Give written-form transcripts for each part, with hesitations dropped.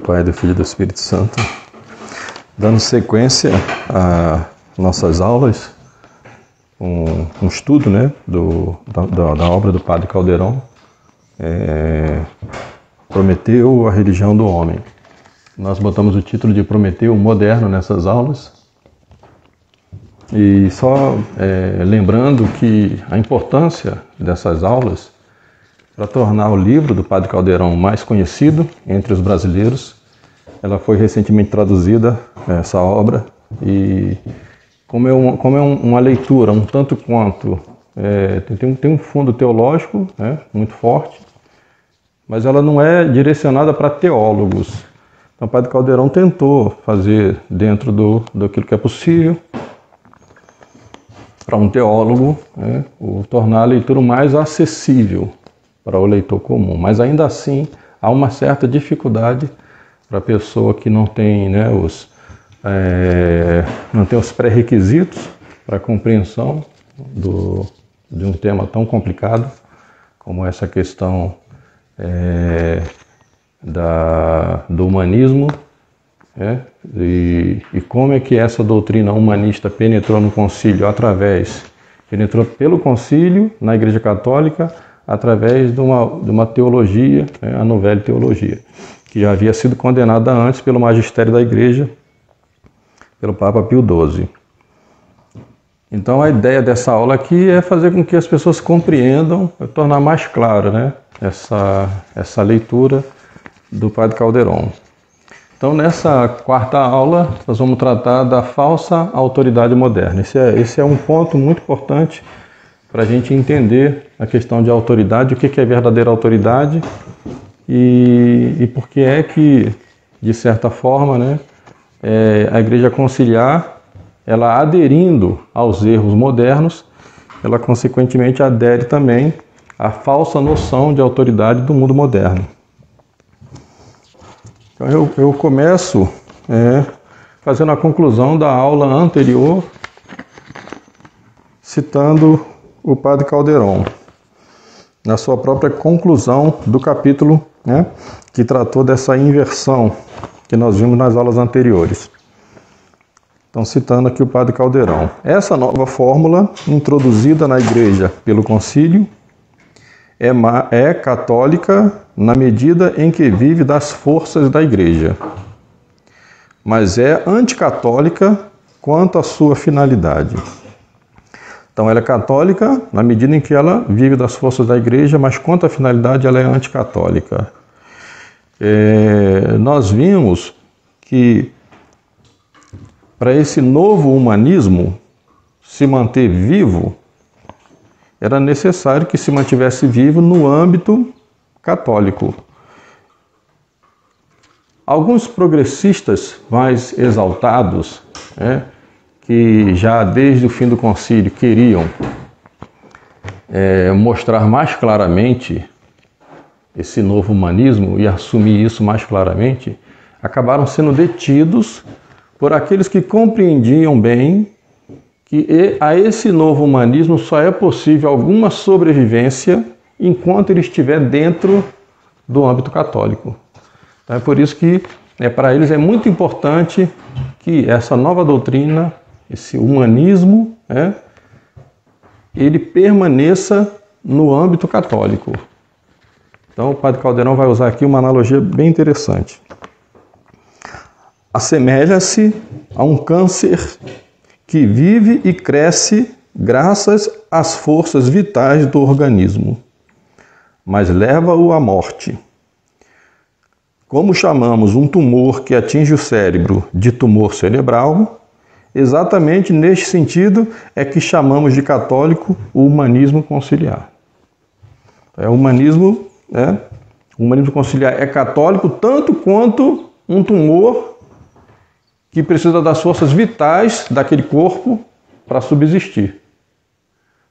Pai, do Filho e do Espírito Santo. Dando sequência a nossas aulas, um estudo, né, da obra do Padre Calderon, Prometeu, a religião do homem. Nós botamos o título de Prometeu moderno nessas aulas. E só lembrando que a importância dessas aulas para tornar o livro do Padre Calderon mais conhecido entre os brasileiros. Ela foi recentemente traduzida, essa obra, e como é uma leitura um tanto quanto, tem um fundo teológico, né, muito forte, mas ela não é direcionada para teólogos. Então o Padre Calderon tentou fazer dentro daquilo que é possível, para um teólogo, né, tornar a leitura mais acessível para o leitor comum, mas ainda assim há uma certa dificuldade para a pessoa que não tem, né, os pré-requisitos para a compreensão de um tema tão complicado como essa questão do humanismo, e como é que essa doutrina humanista penetrou no concílio penetrou pelo concílio na Igreja Católica através de uma teologia, a Nouvelle Teologia, que já havia sido condenada antes pelo magistério da Igreja, pelo Papa Pio XII. Então a ideia dessa aula aqui é fazer com que as pessoas compreendam, tornar mais claro, né, essa leitura do Padre Calderon. Então nessa quarta aula nós vamos tratar da falsa autoridade moderna. Esse é um ponto muito importante para a gente entender a questão de autoridade, o que é verdadeira autoridade e por que é que, de certa forma, né, a Igreja Conciliar, ela aderindo aos erros modernos, ela consequentemente adere também à falsa noção de autoridade do mundo moderno. Então eu começo fazendo a conclusão da aula anterior, citando o Padre Calderon, na sua própria conclusão do capítulo, né, que tratou dessa inversão que nós vimos nas aulas anteriores. Então, citando aqui o Padre Calderon. Essa nova fórmula, introduzida na Igreja pelo Concílio, é católica na medida em que vive das forças da Igreja, mas é anticatólica quanto à sua finalidade. Então ela é católica na medida em que ela vive das forças da Igreja, mas quanto à finalidade ela é anticatólica. Nós vimos que para esse novo humanismo se manter vivo, era necessário que se mantivesse vivo no âmbito católico. Alguns progressistas mais exaltados, que já desde o fim do concílio queriam mostrar mais claramente esse novo humanismo e assumir isso mais claramente, acabaram sendo detidos por aqueles que compreendiam bem que a esse novo humanismo só é possível alguma sobrevivência enquanto ele estiver dentro do âmbito católico. Então é por isso que para eles é muito importante que essa nova doutrina, esse humanismo, ele permaneça no âmbito católico. Então o Padre Calderon vai usar aqui uma analogia bem interessante. Assemelha-se a um câncer que vive e cresce graças às forças vitais do organismo, mas leva-o à morte. Como chamamos um tumor que atinge o cérebro de tumor cerebral, exatamente neste sentido é que chamamos de católico o humanismo conciliar. O humanismo conciliar é católico tanto quanto um tumor que precisa das forças vitais daquele corpo para subsistir.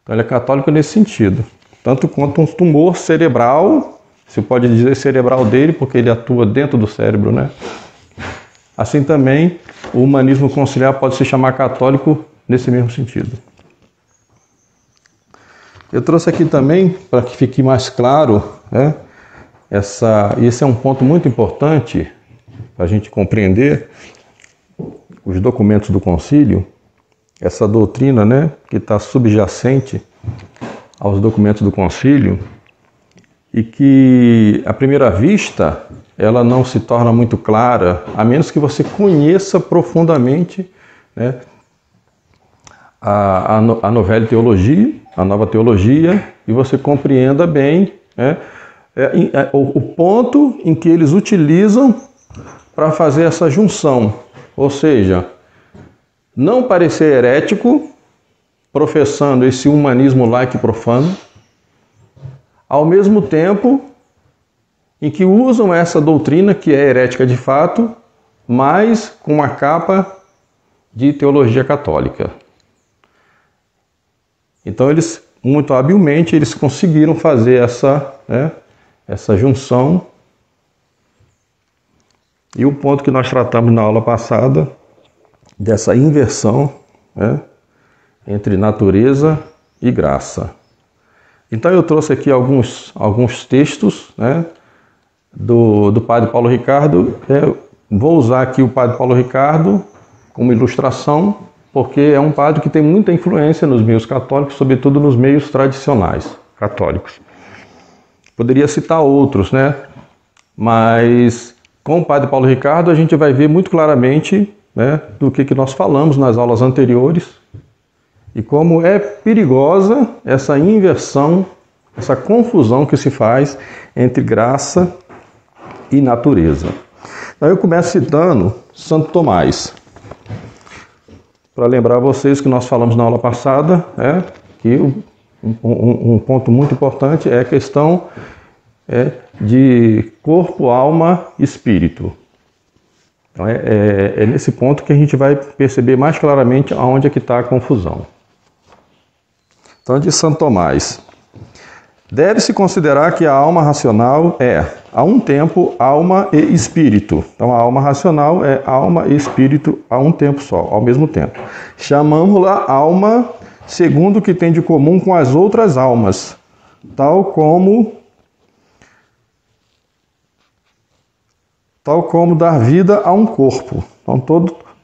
Então ele é católico nesse sentido. Tanto quanto um tumor cerebral, se pode dizer cerebral dele, porque ele atua dentro do cérebro, né? Assim também, o humanismo conciliar pode se chamar católico nesse mesmo sentido. Eu trouxe aqui também, para que fique mais claro, esse é um ponto muito importante, para a gente compreender os documentos do concílio, essa doutrina, né, que está subjacente aos documentos do concílio e que, à primeira vista, ela não se torna muito clara, a menos que você conheça profundamente, né, a novela teologia, a nova teologia, e você compreenda bem, né, o ponto em que eles utilizam para fazer essa junção, ou seja, não parecer herético, professando esse humanismo laico e profano, ao mesmo tempo em que usam essa doutrina, que é herética de fato, mas com uma capa de teologia católica. Então eles, muito habilmente, eles conseguiram fazer essa junção. E o ponto que nós tratamos na aula passada, dessa inversão, né, entre natureza e graça. Então eu trouxe aqui alguns textos, né, do Padre Paulo Ricardo. Vou usar aqui o Padre Paulo Ricardo como ilustração, porque é um padre que tem muita influência nos meios católicos, sobretudo nos meios tradicionais católicos. Poderia citar outros, né? Mas com o Padre Paulo Ricardo a gente vai ver muito claramente, né, do que nós falamos nas aulas anteriores e como é perigosa essa inversão, essa confusão que se faz entre graça e natureza. Então eu começo citando Santo Tomás, para lembrar vocês que nós falamos na aula passada, que um ponto muito importante é a questão de corpo, alma e espírito. Então é nesse ponto que a gente vai perceber mais claramente aonde é que está a confusão. Então, de Santo Tomás: deve-se considerar que a alma racional é, a um tempo, alma e espírito. Então, a alma racional é alma e espírito a um tempo só, ao mesmo tempo. Chamamos-la alma segundo o que tem de comum com as outras almas, tal como dar vida a um corpo. Então,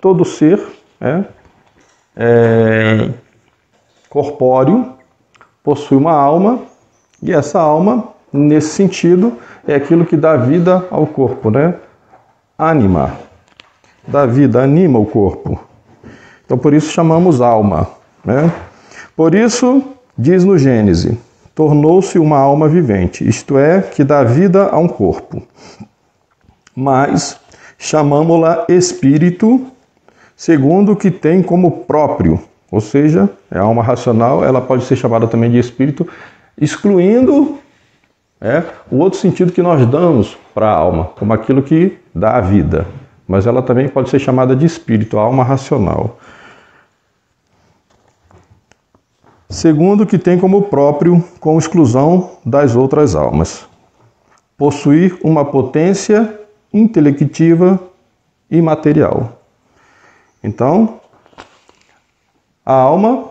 todo ser corpóreo possui uma alma, e essa alma, nesse sentido, é aquilo que dá vida ao corpo, né? Ânima. Dá vida, anima o corpo. Então, por isso chamamos alma, né? Por isso, diz no Gênesis, tornou-se uma alma vivente, isto é, que dá vida a um corpo. Mas chamamos-la espírito, segundo o que tem como próprio, ou seja, a alma racional, ela pode ser chamada também de espírito, excluindo o outro sentido que nós damos para a alma, como aquilo que dá a vida. Mas ela também pode ser chamada de espírito, a alma racional. Segundo o que tem como próprio, com exclusão das outras almas. Possuir uma potência intelectiva e material. Então, a alma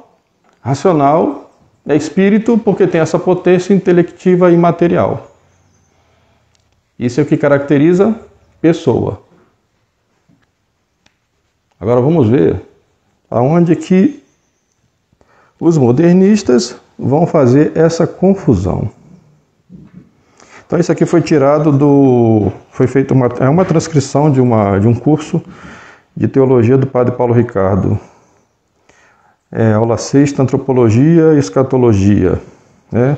racional é espírito porque tem essa potência intelectiva e material. Isso é o que caracteriza pessoa. Agora vamos ver aonde que os modernistas vão fazer essa confusão. Então isso aqui foi tirado foi feita uma transcrição de um curso de teologia do Padre Paulo Ricardo. Aula 6, Antropologia e Escatologia, né?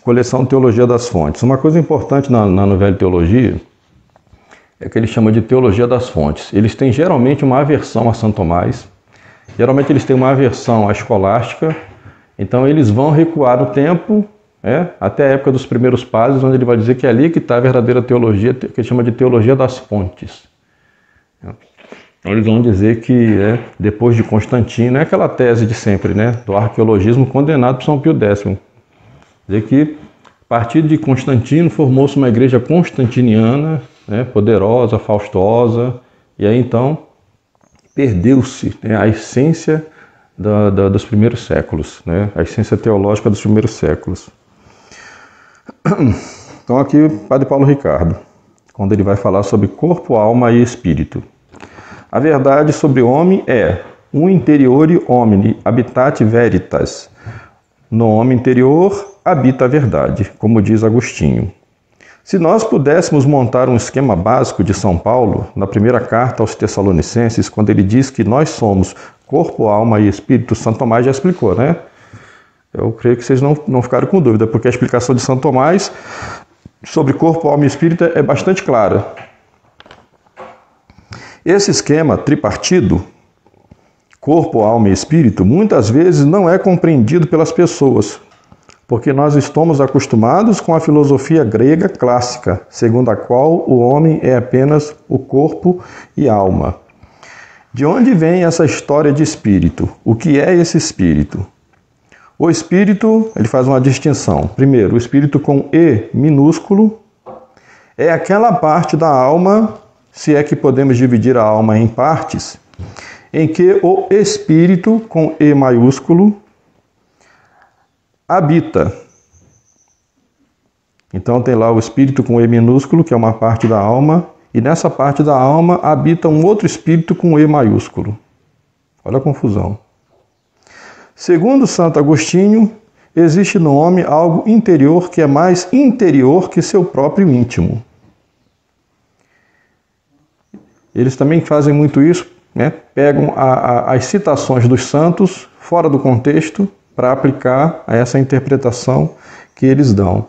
Coleção Teologia das Fontes. Uma coisa importante na novela Teologia é que ele chama de Teologia das Fontes. Eles têm geralmente uma aversão a Santo Tomás, geralmente eles têm uma aversão à escolástica, então eles vão recuar no tempo, até a época dos primeiros padres, onde ele vai dizer que é ali que está a verdadeira teologia, que ele chama de Teologia das Fontes. Então eles vão dizer que depois de Constantino, é aquela tese de sempre, do arqueologismo condenado por São Pio X. Dizer que a partir de Constantino formou-se uma igreja constantiniana, poderosa, faustosa, e aí então perdeu-se a essência dos primeiros séculos, a essência teológica dos primeiros séculos. Então aqui, Padre Paulo Ricardo. quando ele vai falar sobre corpo, alma e espírito. A verdade sobre o homem é un interiore homini habitat veritas. No homem interior habita a verdade, como diz Agostinho. Se nós pudéssemos montar um esquema básico de São Paulo, na primeira carta aos Tessalonicenses, quando ele diz que nós somos corpo, alma e espírito, Santo Tomás já explicou, né? Eu creio que vocês não ficaram com dúvida, porque a explicação de Santo Tomás sobre corpo, alma e espírito é bastante clara. Esse esquema tripartido, corpo, alma e espírito, muitas vezes não é compreendido pelas pessoas, porque nós estamos acostumados com a filosofia grega clássica, segundo a qual o homem é apenas o corpo e alma. De onde vem essa história de espírito? O que é esse espírito? O espírito, ele faz uma distinção. Primeiro, o espírito com E minúsculo é aquela parte da alma, se é que podemos dividir a alma em partes, em que o espírito com E maiúsculo habita. Então tem lá o espírito com E minúsculo, que é uma parte da alma, e nessa parte da alma habita um outro espírito com E maiúsculo. Olha a confusão. Segundo Santo Agostinho, existe no homem algo interior que é mais interior que seu próprio íntimo. Eles também fazem muito isso, né? Pegam as citações dos santos fora do contexto para aplicar a essa interpretação que eles dão.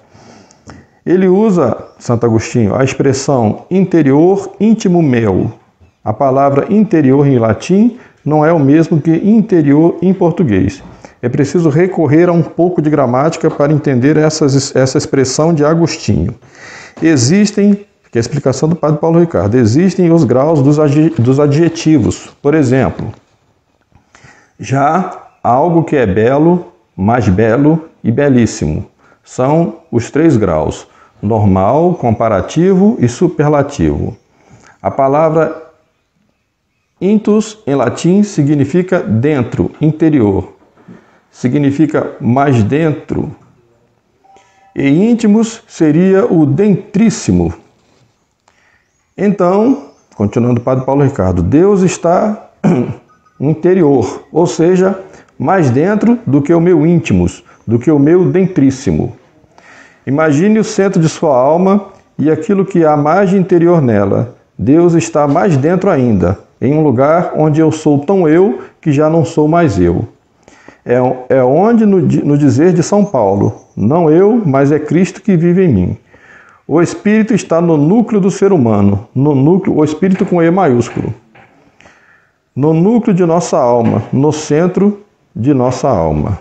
Ele usa, Santo Agostinho, a expressão interior íntimo meu. A palavra interior em latim não é o mesmo que interior em português. É preciso recorrer a um pouco de gramática para entender essa expressão de Agostinho. Existem, que é a explicação do padre Paulo Ricardo, existem os graus dos adjetivos. Por exemplo, já algo que é belo, mais belo e belíssimo. São os 3 graus: normal, comparativo e superlativo. A palavra intus, em latim, significa dentro, interior. Significa mais dentro. E íntimos seria o dentríssimo. Então, continuando o padre Paulo Ricardo, Deus está no interior, ou seja, mais dentro do que o meu íntimos, do que o meu dentríssimo. Imagine o centro de sua alma e aquilo que há mais de interior nela. Deus está mais dentro ainda, em um lugar onde eu sou tão eu que já não sou mais eu. É onde, no dizer de São Paulo, não eu, mas é Cristo que vive em mim. O Espírito está no núcleo do ser humano, no núcleo, o Espírito com E maiúsculo. No núcleo de nossa alma, no centro de nossa alma.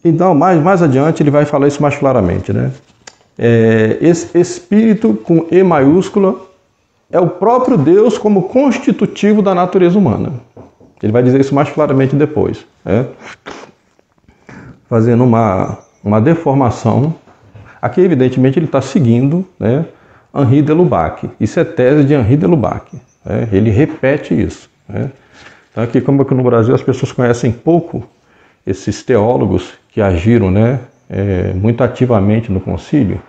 Então, mais adiante, ele vai falar isso mais claramente, né? Esse Espírito com E maiúscula é o próprio Deus como constitutivo da natureza humana. Ele vai dizer isso mais claramente depois, né? Fazendo uma deformação. Aqui, evidentemente, ele está seguindo, né, Henri de Lubac. Isso é tese de Henri de Lubac. Né? Ele repete isso. Né? Então, aqui, como aqui no Brasil as pessoas conhecem pouco esses teólogos que agiram, né, muito ativamente no concílio,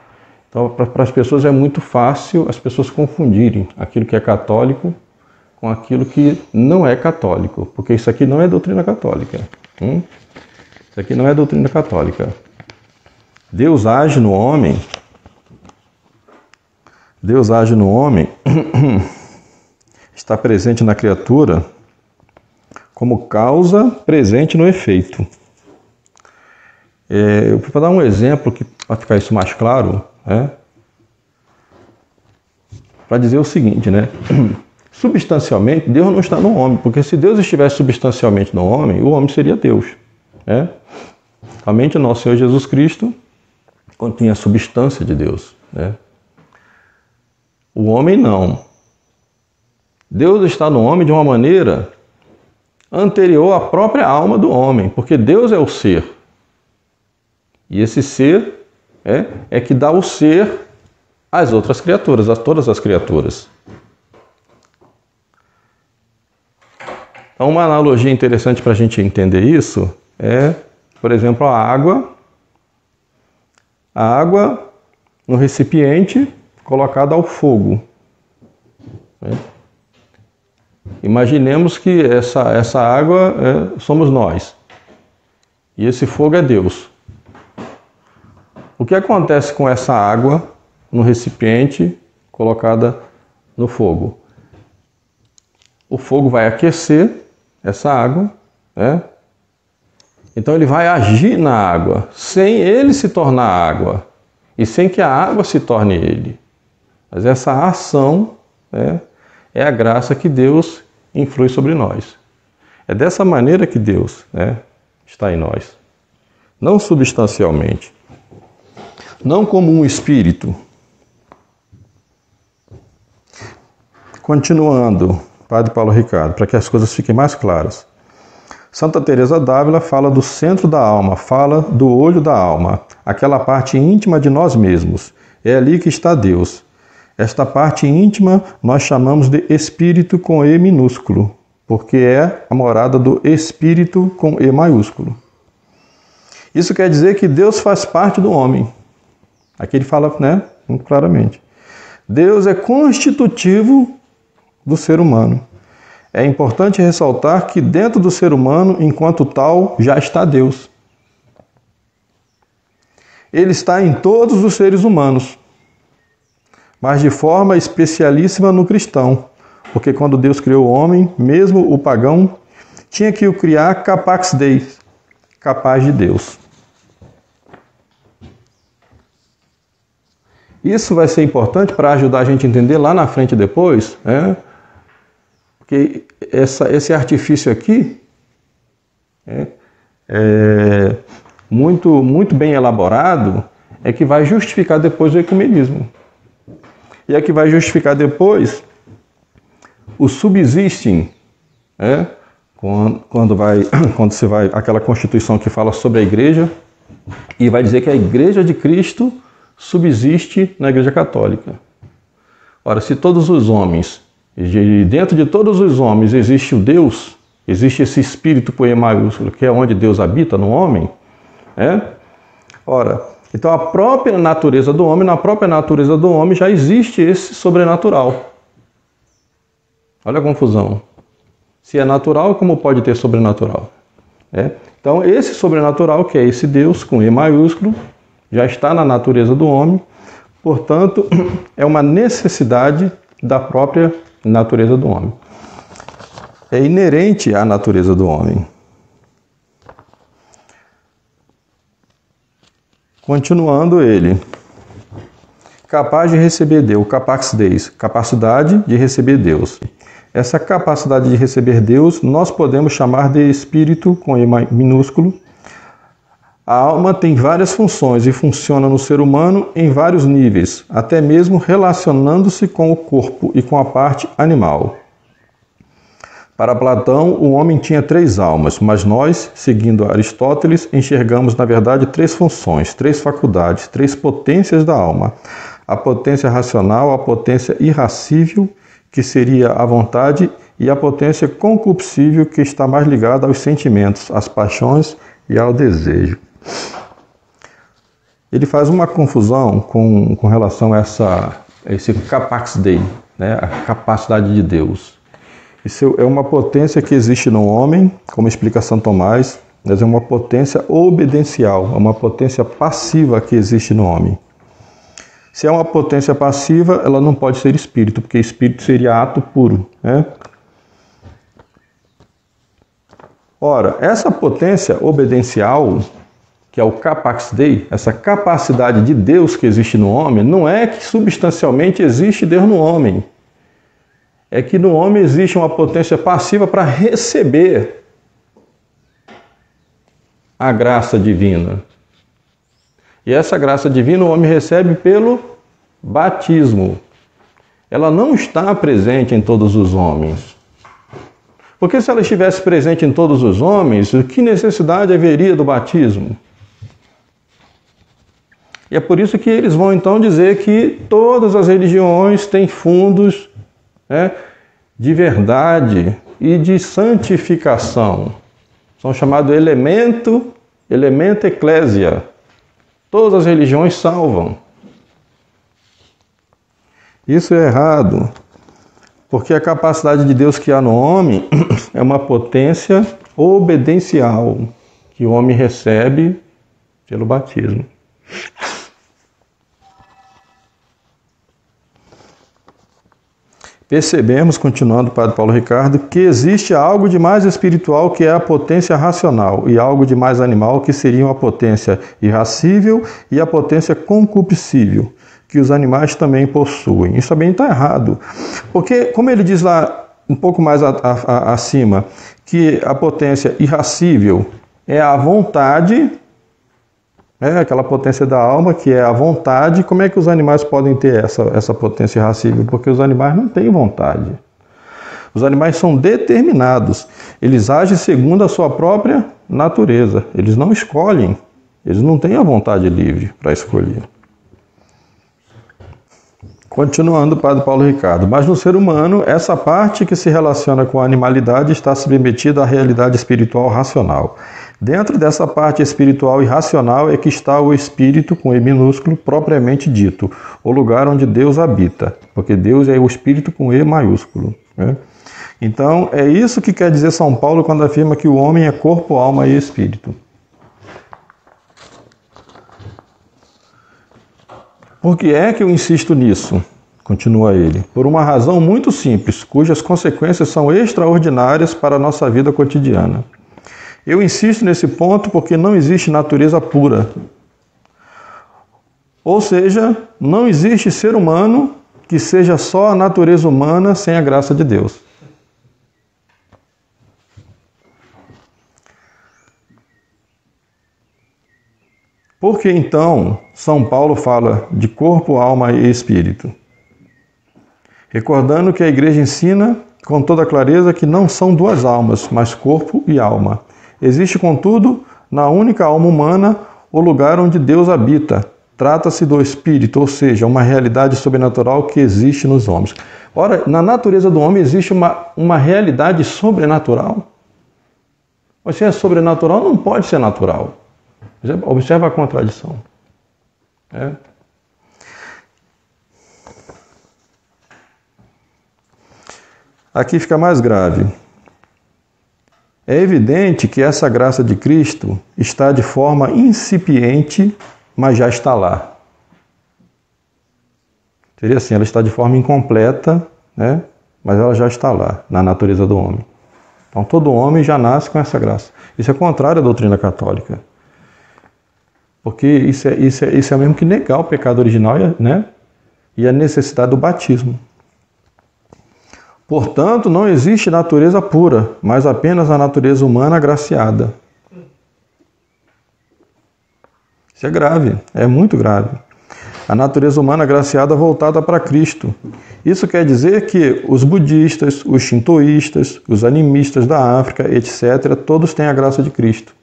então para as pessoas é muito fácil as pessoas confundirem aquilo que é católico com aquilo que não é católico, porque isso aqui não é doutrina católica. Isso aqui não é doutrina católica. Deus age no homem, está presente na criatura como causa presente no efeito. Para dar um exemplo para ficar isso mais claro, né? Para dizer o seguinte, né? Substancialmente, Deus não está no homem, porque se Deus estivesse substancialmente no homem, o homem seria Deus. Né? Somente o nosso Senhor Jesus Cristo continha a substância de Deus. Né? O homem não. Deus está no homem de uma maneira anterior à própria alma do homem, porque Deus é o ser. E esse ser é que dá o ser às outras criaturas, a todas as criaturas. Então, uma analogia interessante para a gente entender isso é, por exemplo, a água a água no recipiente colocada ao fogo. Imaginemos que essa água somos nós. E esse fogo é Deus. O que acontece com essa água no recipiente colocada no fogo? O fogo vai aquecer essa água, Então ele vai agir na água, sem ele se tornar água, e sem que a água se torne ele. Mas essa ação é a graça que Deus influi sobre nós. É dessa maneira que Deus está em nós. Não substancialmente. Não como um espírito. Continuando, Padre Paulo Ricardo, para que as coisas fiquem mais claras. Santa Teresa d'Ávila fala do centro da alma, fala do olho da alma, aquela parte íntima de nós mesmos. É ali que está Deus. Esta parte íntima nós chamamos de espírito com E minúsculo, porque é a morada do espírito com E maiúsculo. Isso quer dizer que Deus faz parte do homem. Aqui ele fala, muito claramente. Deus é constitutivo do ser humano. É importante ressaltar que dentro do ser humano, enquanto tal, já está Deus. Ele está em todos os seres humanos, mas de forma especialíssima no cristão, porque quando Deus criou o homem, mesmo o pagão, tinha que o criar capax Dei, capaz de Deus. Isso vai ser importante para ajudar a gente a entender lá na frente depois, porque esse artifício aqui muito bem elaborado, é que vai justificar depois o ecumenismo. E é que vai justificar depois o subsisting, quando você vai, aquela constituição que fala sobre a igreja, e vai dizer que a igreja de Cristo subsiste na igreja católica. Ora, se todos os homens, dentro de todos os homens existe o Deus, existe esse espírito com E maiúsculo, que é onde Deus habita no homem, Ora, então a própria natureza do homem, na própria natureza do homem já existe esse sobrenatural. Olha a confusão. Se é natural, como pode ter sobrenatural? Então esse sobrenatural, que é esse Deus com E maiúsculo, já está na natureza do homem, portanto, é uma necessidade da própria natureza do homem. É inerente à natureza do homem. Continuando ele. Capaz de receber Deus, capax Deis, capacidade de receber Deus. Essa capacidade de receber Deus nós podemos chamar de espírito com E minúsculo. A alma tem várias funções e funciona no ser humano em vários níveis, até mesmo relacionando-se com o corpo e com a parte animal. Para Platão, o homem tinha 3 almas, mas nós, seguindo Aristóteles, enxergamos, na verdade, 3 funções, 3 faculdades, 3 potências da alma. A potência racional, a potência irracível, que seria a vontade, e a potência concupiscível, que está mais ligada aos sentimentos, às paixões e ao desejo. Ele faz uma confusão com relação a esse capax Dei, a capacidade de Deus. Isso é uma potência que existe no homem, como explica São Tomás, mas é uma potência obedencial, é uma potência passiva que existe no homem. Se é uma potência passiva, ela não pode ser espírito, porque espírito seria ato puro. Ora, essa potência obedencial, que é o capax Dei, essa capacidade de Deus que existe no homem, não é que substancialmente existe Deus no homem. É que no homem existe uma potência passiva para receber a graça divina. E essa graça divina o homem recebe pelo batismo. Ela não está presente em todos os homens. Porque se ela estivesse presente em todos os homens, que necessidade haveria do batismo? E é por isso que eles vão então dizer que todas as religiões têm fundos de verdade e de santificação. São chamados elemento eclésia. Todas as religiões salvam. Isso é errado, porque a capacidade de Deus que há no homem é uma potência obedencial que o homem recebe pelo batismo. Percebemos, continuando o Padre Paulo Ricardo, que existe algo de mais espiritual que é a potência racional e algo de mais animal que seriam a potência irascível e a potência concupiscível, que os animais também possuem. Isso também está errado, porque, como ele diz lá um pouco mais acima, que a potência irascível é a vontade, aquela potência da alma, que é a vontade. Como é que os animais podem ter essa potência irascível? Porque os animais não têm vontade. Os animais são determinados. Eles agem segundo a sua própria natureza. Eles não escolhem. Eles não têm a vontade livre para escolher. Continuando o Padre Paulo Ricardo. Mas no ser humano, essa parte que se relaciona com a animalidade está submetida à realidade espiritual racional. Dentro dessa parte espiritual e racional é que está o espírito, com E minúsculo, propriamente dito, o lugar onde Deus habita, porque Deus é o espírito com E maiúsculo. Então, é isso que quer dizer São Paulo quando afirma que o homem é corpo, alma e espírito. Por que é que eu insisto nisso? Continua ele. Por uma razão muito simples, cujas consequências são extraordinárias para a nossa vida cotidiana. Eu insisto nesse ponto porque não existe natureza pura. Ou seja, não existe ser humano que seja só a natureza humana sem a graça de Deus. Por que então São Paulo fala de corpo, alma e espírito? Recordando que a Igreja ensina com toda clareza que não são duas almas, mas corpo e alma. Existe, contudo, na única alma humana, o lugar onde Deus habita. Trata-se do espírito, ou seja, uma realidade sobrenatural que existe nos homens. Ora, na natureza do homem existe uma realidade sobrenatural. Mas se é sobrenatural, não pode ser natural. Observa a contradição. Aqui fica mais grave. É evidente que essa graça de Cristo está de forma incipiente, mas já está lá. Seria assim, ela está de forma incompleta, mas ela já está lá, na natureza do homem. Então todo homem já nasce com essa graça. Isso é contrário à doutrina católica. Porque isso é mesmo que negar o pecado original, e a necessidade do batismo. Portanto, não existe natureza pura, mas apenas a natureza humana agraciada. Isso é grave, é muito grave. A natureza humana agraciada voltada para Cristo. Isso quer dizer que os budistas, os shintoístas, os animistas da África, etc., todos têm a graça de Cristo.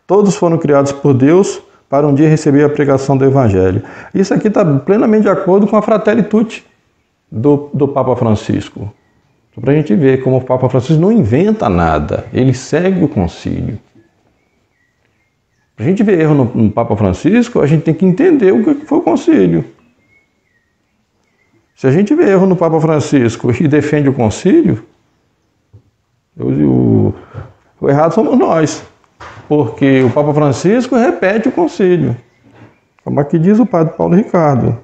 Todos foram criados por Deus para um dia receber a pregação do Evangelho. Isso aqui está plenamente de acordo com a Fratelli Tutti do Papa Francisco. Para a gente ver como o Papa Francisco não inventa nada, ele segue o concílio. Para a gente ver erro no Papa Francisco, a gente tem que entender o que foi o concílio. Se a gente vê erro no Papa Francisco e defende o concílio, o errado somos nós. Porque o Papa Francisco repete o concílio, como aqui diz o Padre Paulo Ricardo.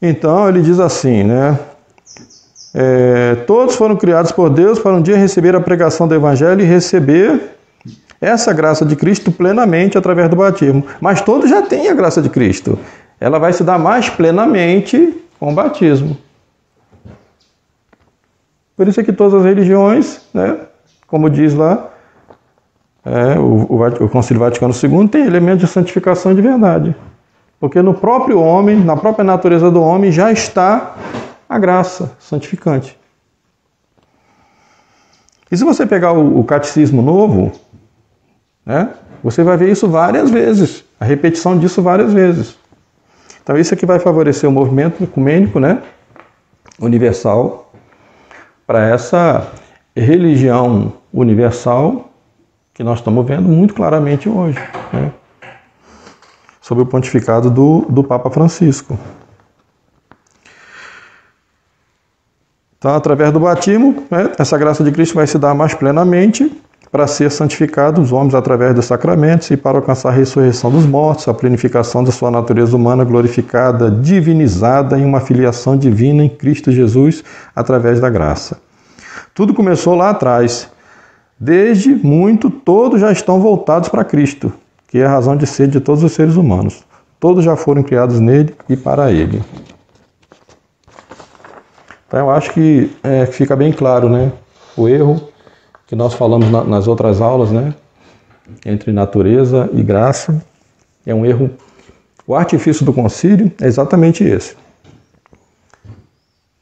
Então ele diz assim, todos foram criados por Deus para um dia receber a pregação do Evangelho e receber essa graça de Cristo plenamente através do batismo. Mas todos já têm a graça de Cristo. Ela vai se dar mais plenamente com o batismo. Por isso é que todas as religiões, como diz lá, o Concílio Vaticano II tem elementos de santificação de verdade. Porque no próprio homem, na própria natureza do homem, já está a graça santificante. E se você pegar o Catecismo Novo, você vai ver isso várias vezes, a repetição disso várias vezes. Então isso aqui vai favorecer o movimento ecumênico, universal, para essa religião universal, que nós estamos vendo muito claramente hoje, né? Sob o pontificado do Papa Francisco. Então, através do batismo, né, essa graça de Cristo vai se dar mais plenamente para ser santificados os homens através dos sacramentos e para alcançar a ressurreição dos mortos, a plenificação da sua natureza humana glorificada, divinizada em uma filiação divina em Cristo Jesus através da graça. Tudo começou lá atrás. Desde muito, todos já estão voltados para Cristo, que é a razão de ser de todos os seres humanos. Todos já foram criados nele e para ele. Então eu acho que fica bem claro, né, o erro que nós falamos nas outras aulas, né, entre natureza e graça. É um erro. O artifício do concílio é exatamente esse.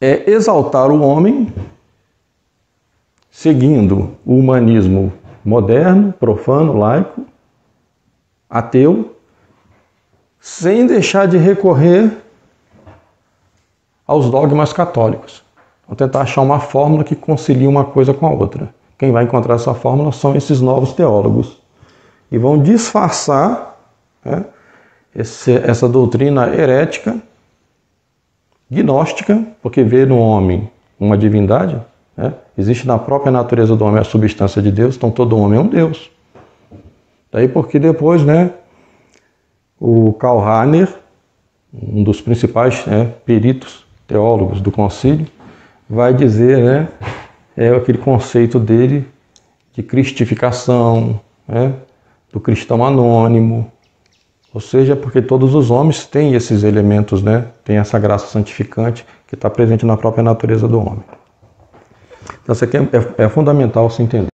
É exaltar o homem seguindo o humanismo moderno, profano, laico, ateu, sem deixar de recorrer aos dogmas católicos. Vamos tentar achar uma fórmula que concilie uma coisa com a outra. Quem vai encontrar essa fórmula são esses novos teólogos. E vão disfarçar, né, essa doutrina herética, gnóstica, porque vê no homem uma divindade, né? Existe na própria natureza do homem a substância de Deus, então todo homem é um Deus. Daí porque depois, né, o Karl Rahner, um dos principais, né, peritos teólogos do concílio, vai dizer, né, aquele conceito dele de cristificação, né, do cristão anônimo, ou seja, porque todos os homens têm esses elementos, né, têm essa graça santificante que está presente na própria natureza do homem. Então isso aqui é fundamental se entender.